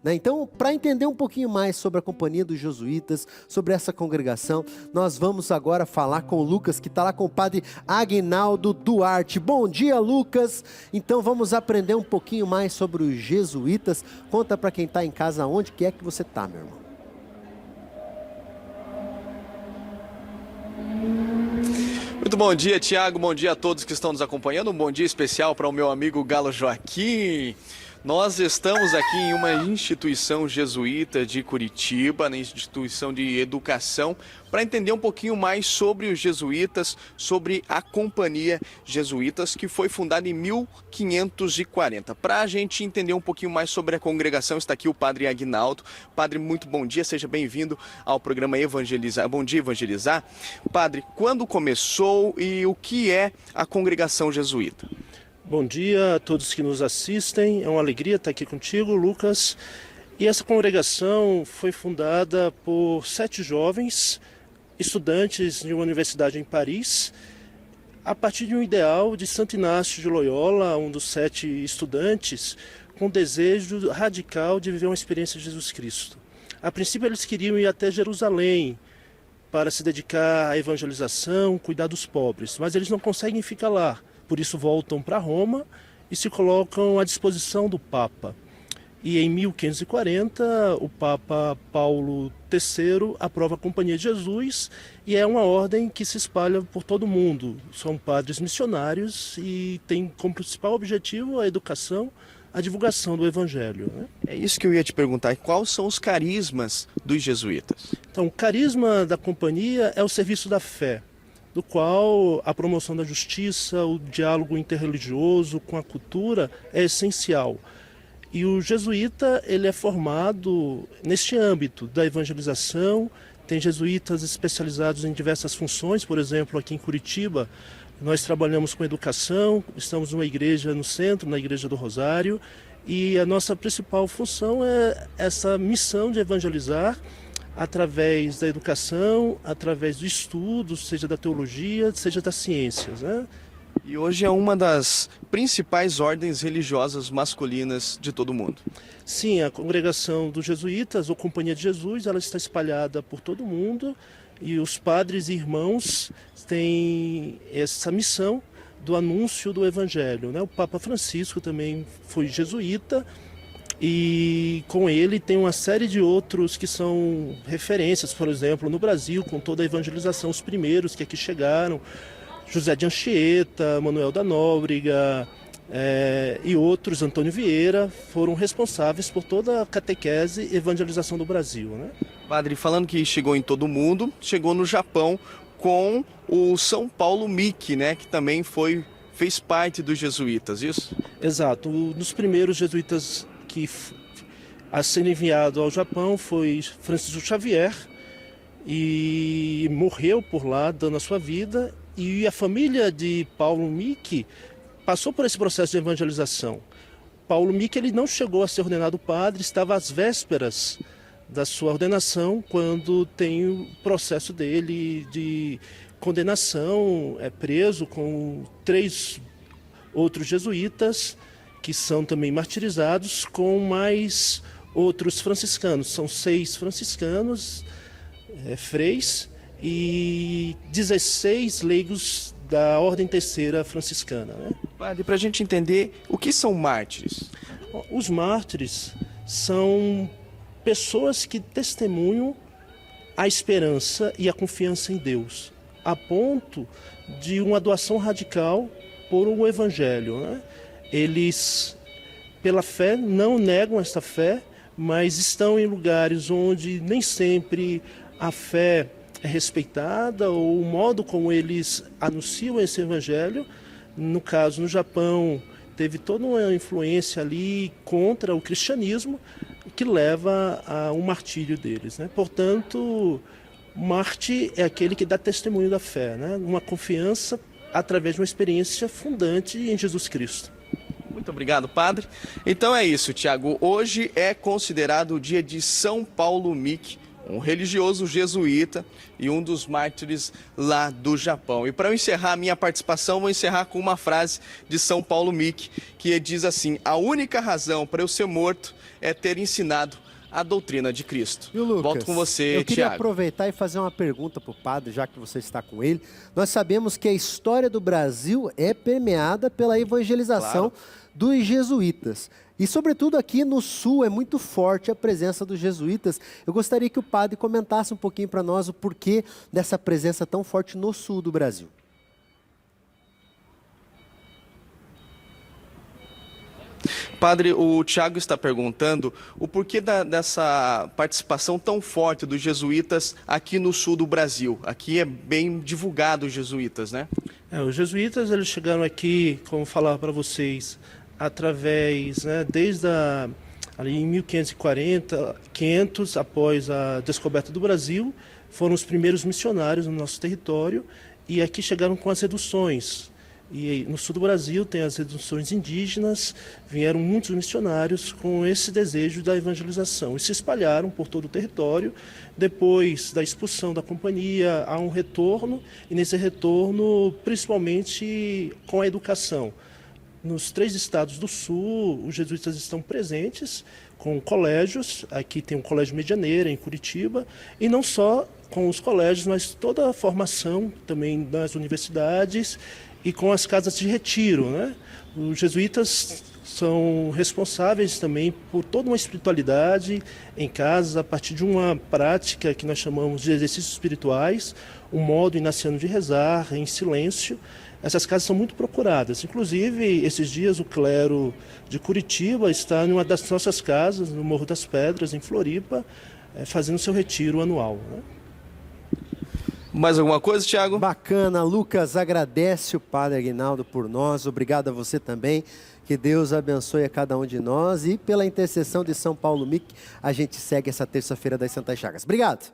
Né? Então, para entender um pouquinho mais sobre a Companhia dos Jesuítas, sobre essa congregação, nós vamos agora falar com o Lucas, que está lá com o padre Aguinaldo Duarte. Bom dia, Lucas! Então vamos aprender um pouquinho mais sobre os jesuítas. Conta para quem está em casa onde que é que você está, meu irmão. Muito bom dia, Tiago. Bom dia a todos que estão nos acompanhando. Um bom dia especial para o meu amigo Galo Joaquim. Nós estamos aqui em uma instituição jesuíta de Curitiba, na instituição de educação, para entender um pouquinho mais sobre os jesuítas, sobre a Companhia Jesuítas, que foi fundada em 1540. Para a gente entender um pouquinho mais sobre a congregação, está aqui o padre Aguinaldo. Padre, muito bom dia, seja bem-vindo ao programa Evangelizar. Bom dia, Evangelizar. Padre, quando começou e o que é a congregação jesuíta? Bom dia a todos que nos assistem, é uma alegria estar aqui contigo, Lucas. E essa congregação foi fundada por 7 jovens, estudantes de uma universidade em Paris, a partir de um ideal de Santo Inácio de Loyola, um dos 7 estudantes, com desejo radical de viver uma experiência de Jesus Cristo. A princípio eles queriam ir até Jerusalém para se dedicar à evangelização, cuidar dos pobres, mas eles não conseguem ficar lá. Por isso voltam para Roma e se colocam à disposição do Papa. E em 1540, o Papa Paulo III aprova a Companhia de Jesus e é uma ordem que se espalha por todo o mundo. São padres missionários e tem como principal objetivo a educação, a divulgação do Evangelho. Né? É isso que eu ia te perguntar. Quais são os carismas dos jesuítas? Então, o carisma da Companhia é o serviço da fé, do qual a promoção da justiça, o diálogo interreligioso com a cultura é essencial. E o jesuíta ele é formado neste âmbito da evangelização, tem jesuítas especializados em diversas funções, por exemplo, aqui em Curitiba, nós trabalhamos com educação, estamos numa igreja no centro, na Igreja do Rosário, e a nossa principal função é essa missão de evangelizar, através da educação, através do estudo, seja da teologia, seja das ciências. Né? E hoje é uma das principais ordens religiosas masculinas de todo o mundo. Sim, a congregação dos jesuítas, ou Companhia de Jesus, ela está espalhada por todo o mundo e os padres e irmãos têm essa missão do anúncio do Evangelho. Né? O Papa Francisco também foi jesuíta, e com ele tem uma série de outros que são referências, por exemplo, no Brasil, com toda a evangelização, os primeiros que aqui chegaram, José de Anchieta, Manuel da Nóbrega e outros, Antônio Vieira, foram responsáveis por toda a catequese e evangelização do Brasil. Né? Padre, falando que chegou em todo o mundo, chegou no Japão com o São Paulo Miki, né, que também fez parte dos jesuítas, isso? Exato, um dos primeiros jesuítas que a ser enviado ao Japão foi Francisco Xavier e morreu por lá, dando a sua vida, e a família de Paulo Miki passou por esse processo de evangelização. Paulo Miki ele não chegou a ser ordenado padre, estava às vésperas da sua ordenação quando tem o processo dele de condenação, é preso com 3 outros jesuítas, que são também martirizados, com mais outros franciscanos. São 6 franciscanos, freis, e 16 leigos da Ordem Terceira Franciscana. Né? Padre, para a gente entender, o que são mártires? Os mártires são pessoas que testemunham a esperança e a confiança em Deus, a ponto de uma doação radical por um Evangelho. Né? Eles, pela fé, não negam essa fé, mas estão em lugares onde nem sempre a fé é respeitada ou o modo como eles anunciam esse evangelho. No caso, no Japão, teve toda uma influência ali contra o cristianismo que leva a um martírio deles. Né? Portanto, mártir é aquele que dá testemunho da fé, né? Uma confiança através de uma experiência fundante em Jesus Cristo. Muito obrigado, padre. Então é isso, Tiago. Hoje é considerado o dia de São Paulo Miki, um religioso jesuíta e um dos mártires lá do Japão. E para eu encerrar a minha participação, vou encerrar com uma frase de São Paulo Miki, que diz assim: a única razão para eu ser morto é ter ensinado a doutrina de Cristo. E o Lucas, Volto com você, eu queria Tiago. aproveitar e fazer uma pergunta para o padre, já que você está com ele. Nós sabemos que a história do Brasil é permeada pela evangelização dos jesuítas. E, sobretudo, aqui no Sul é muito forte a presença dos jesuítas. Eu gostaria que o padre comentasse um pouquinho para nós o porquê dessa presença tão forte no Sul do Brasil. Padre, o Tiago está perguntando o porquê dessa participação tão forte dos jesuítas aqui no sul do Brasil. Aqui é bem divulgado os jesuítas, né? Os jesuítas, eles chegaram aqui, como falar para vocês, através, desde ali em 1540, 500, após a descoberta do Brasil, foram os primeiros missionários no nosso território e aqui chegaram com as reduções. E no sul do Brasil tem as reduções indígenas, vieram muitos missionários com esse desejo da evangelização e se espalharam por todo o território. Depois da expulsão da companhia, há um retorno, e nesse retorno, principalmente com a educação. Nos 3 estados do sul, os jesuítas estão presentes com colégios, aqui tem um colégio Medianeira, em Curitiba, e não só com os colégios, mas toda a formação também nas universidades, e com as casas de retiro, Os jesuítas são responsáveis também por toda uma espiritualidade em casa, a partir de uma prática que nós chamamos de exercícios espirituais, um modo inaciano de rezar em silêncio. Essas casas são muito procuradas. Inclusive, esses dias o clero de Curitiba está em uma das nossas casas, no Morro das Pedras, em Floripa, fazendo seu retiro anual. Mais alguma coisa, Tiago? Bacana, Lucas, agradece o padre Aguinaldo por nós, obrigado a você também, que Deus abençoe a cada um de nós e pela intercessão de São Paulo Mic, a gente segue essa terça-feira das Santas Chagas. Obrigado.